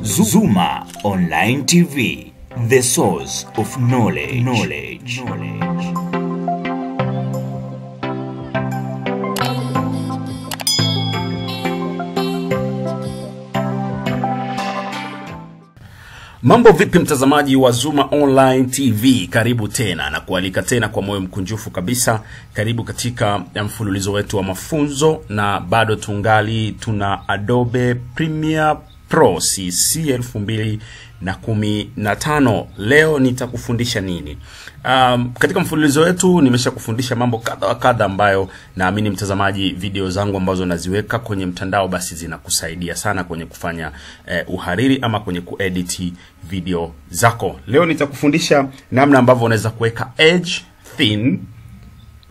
Zuma Online TV, the source of knowledge. Mambo vipi mtazamaji wa Zuma Online TV, karibu tena na kualika tena kwa moyo mkunjufu kabisa. Karibu katika mfululizo wetu wa mafunzo, na bado tuna Adobe Premiere Pro CC 2015. Leo nitakufundisha nini? Katika mfululizo wetu nimeshakufundisha mambo kadha wa kadha ambayo naamini mtazamaji, video zangu ambazo naziweka kwenye mtandao basi zinakusaidia sana kwenye kufanya uhariri ama kwenye kuedit video zako. Leo nitakufundisha namna ambavyo unaweza kuweka edge thin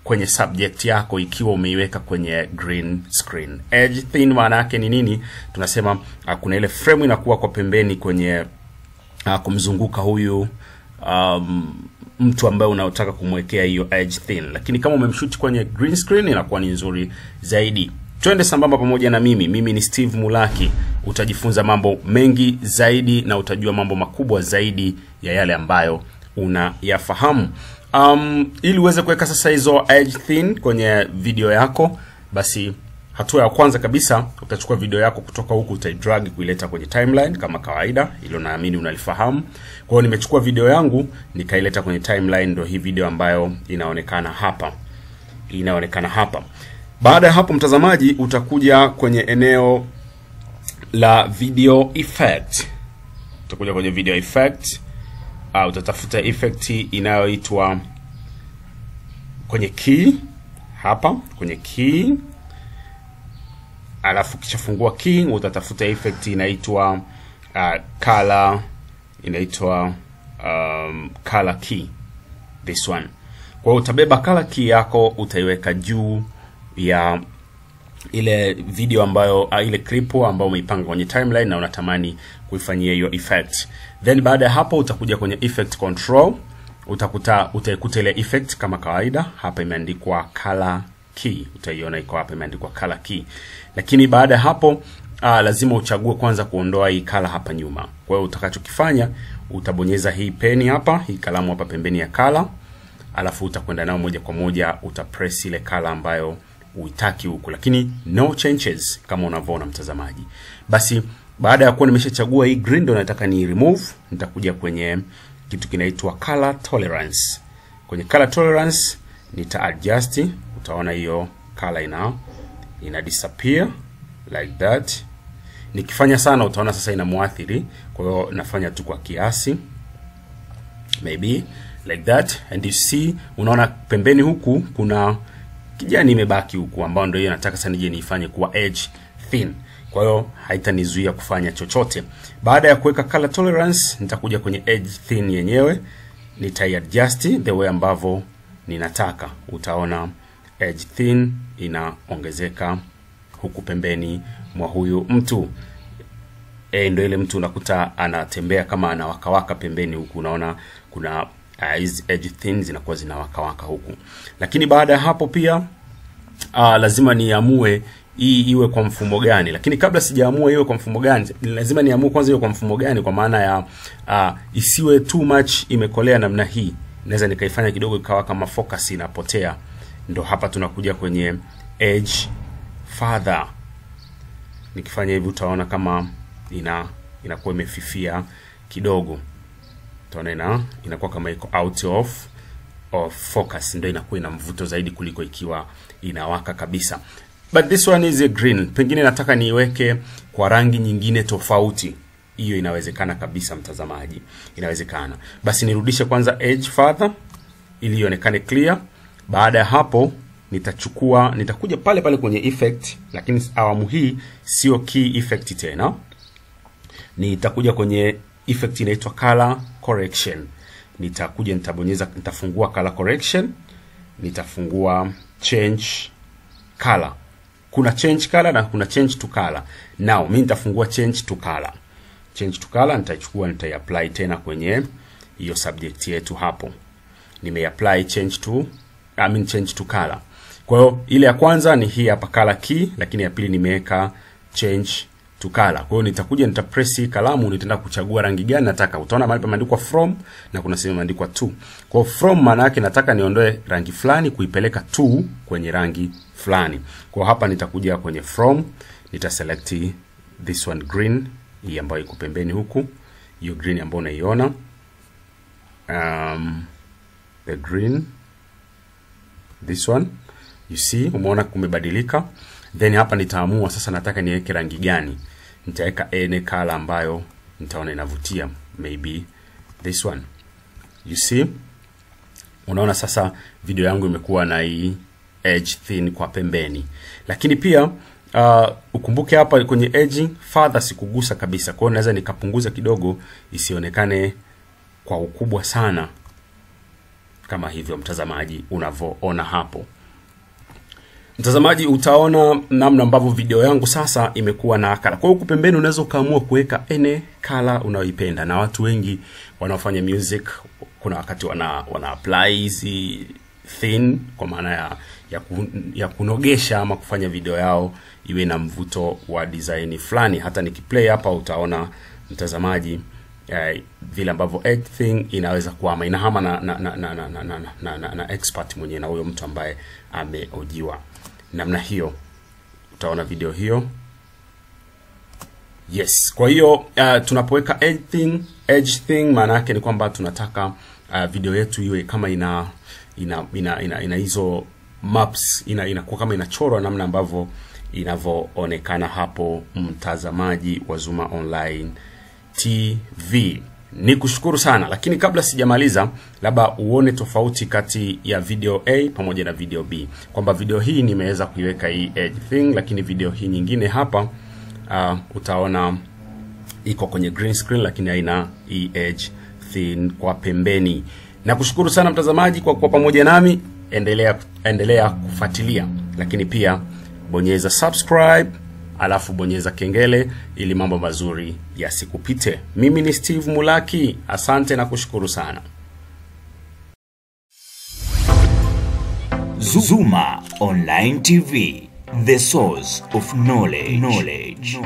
kwenye subject yako ikiwa umeiweka kwenye green screen. Edge thin maana yake ni nini? Tunasema kuna ile frame inakuwa kwa pembeni kwenye kumzunguka huyu mtu ambaye unataka kumwekea hiyo edge thin, lakini kama umemshoot kwenye green screen inakuwa ni nzuri zaidi. Twende sambamba pamoja na mimi ni Steve Mulaki. Utajifunza mambo mengi zaidi na utajua mambo makubwa zaidi ya yale ambayo unayafahamu. Ili uweze kuweka sasa hizo edge thin kwenye video yako, basi hatua ya kwanza kabisa utachukua video yako kutoka huku, utaidrag kuileta kwenye timeline kama kawaida. Hilo naamini unalifahamu. Kwa hiyo nimechukua video yangu nikaileta kwenye timeline, ndio hii video ambayo inaonekana hapa. Baada ya hapo mtazamaji, utakuja kwenye eneo la video effect. Utakuja kwenye video effect, utatafuta effect inayoitwa kwenye key hapa, kwenye key. Alafu kichafungua key utatafuta effect inaitwa color, inaitwa color key, this one. Kwa hiyo utabeba color key yako, utaiweka juu ya ile video ambayo ile clip ambayo umeipanga kwenye timeline na unatamani kuifanyia hiyo effect. Then baada ya hapo utakuja kwenye effect control, utaikuta ile effect kama kawaida. Hapa imeandikwa color key, utaiona iko hapa imeandikwa color key. Lakini baada ya hapo lazima uchague kwanza kuondoa hii color hapa nyuma. Kwa hiyo utakachokifanya, utabonyeza hii peni hapa, hii kalamu hapa pembeni ya color, alafu utakwenda nao moja kwa moja, utapress ile color ambayo uitaki huko, lakini no changes kama unavyoona mtazamaji. Basi baada ya kuwa nimeshachagua hii green ndio nataka ni remove, nitakuja kwenye kitu kinaitwa color tolerance. Kwenye color tolerance nita adjust, utaona hiyo color ina disappear like that. Nikifanya sana utaona sasa inamuathiri, kwa hiyo nafanya tu kwa kiasi, maybe like that. And you see, unaona pembeni huku kuna kijani imebaki huku, ambao ndio hiyo nataka sasa nije niifanye kuwa edge thin. Kwa hiyo haitanizuia kufanya chochote. Baada ya kuweka color tolerance, nitakuja kwenye edge thin yenyewe, nitai-adjust the way ambavyo ninataka. Utaona edge thin inaongezeka huku pembeni mwa huyu mtu. Ndio ile mtu unakuta anatembea kama anawakawaka pembeni huku, unaona kuna hizi edge thin zinakuwa zinawakawaka huku. Lakini baada ya hapo pia lazima niamue hii iwe kwa mfumo gani. Lakini kabla sijaamua iwe kwa mfumo gani, lazima niamue kwanza iwe kwa mfumo gani, kwa maana ya isiwe too much imekolea namna hii. Naweza nikaifanya kidogo ikawa kama focus inapotea. Ndio hapa tunakuja kwenye edge further. Nikifanya hivi utaona kama inakuwa imefifia kidogo. Utaona inakuwa kama iko out of focus, ndio inakuwa ina mvuto zaidi kuliko ikiwa inawaka kabisa. But this one is a green. Pengine nataka niiweke kwa rangi nyingine tofauti. Hiyo inawezekana kabisa mtazamaji, inawezekana. Basi nirudishe kwanza edge further ili ionekane clear. Baada ya hapo nitakuja pale kwenye effect, lakini awamu hii sio key effect tena. Nitakuja kwenye effect inaitwa color correction. Nitafungua color correction, nitafungua change color. Kuna change color na kuna change to color. Now mimi nitafungua change to color. Change to color nitaichukua, nitaiapply tena kwenye hiyo subject yetu hapo. Nimeapply change to color. Kwa hiyo ile ya kwanza ni hii hapa color key, lakini ya pili nimeweka change to color. Kwa hiyo nitakuja nitapress kalamu, nitaenda kuchagua rangi gani nataka. Utaona mahali pameandikwa from na kuna sehemu imeandikwa to. Kwa from maana yake nataka niondoe rangi fulani kuipeleka to kwenye rangi fulani. Kwa hapa nitakuja kwenye from, nitaselect this one green, hii ambayo iko pembeni huku. Hiyo green ambayo unaiona. The green, this one, you see, umeona kumebadilika. Then hapa nitaamua sasa nataka niweke rangi gani. Nitaweka any color ambayo nitaona inavutia, maybe this one. You see, unaona sasa video yangu imekuwa na hii edge thin kwa pembeni. Lakini pia ukumbuke hapa kwenye edging further sikugusa kabisa. Kwa hiyo naweza nikapunguza kidogo isionekane kwa ukubwa sana kama hivyo, mtazamaji, unavyoona hapo. Mtazamaji, utaona namna ambavyo video yangu sasa imekuwa na color. Kwa hiyo pembeni unaweza kaamua kuweka any color unayoipenda, na watu wengi wanaofanya music kuna wakati wana apply hizi thin kwa maana ya kunogesha ama kufanya video yao iwe na mvuto wa design fulani. Hata nikiplay hapa utaona mtazamaji vile ambavyo everything inaweza kuhama, inahama na expert mwenyewe, na huyo mtu ambaye ameojiwa namna hiyo. Utaona video hiyo. Yes, kwa hiyo tunapoweka edge thing maana yake ni kwamba tunataka video yetu iwe kama ina hizo maps, inakuwa kama inachorwa namna ambavyo inavyoonekana hapo, mtazamaji wa Zuma Online TV. Nikushukuru sana, lakini kabla sijamaliza, labda uone tofauti kati ya video A pamoja na video B. Kwamba video hii nimeweza kuiweka hii edge thing, lakini video hii nyingine hapa utaona iko kwenye green screen lakini haina hii edge thin kwa pembeni. Nakushukuru sana mtazamaji kwa kuwa pamoja nami. Endelea kufuatilia, lakini pia bonyeza subscribe, alafu bonyeza kengele ili mambo mazuri yasikupite. Mimi ni Steve Mulaki, asante na kushukuru sana. Zuma Online TV, the source of knowledge.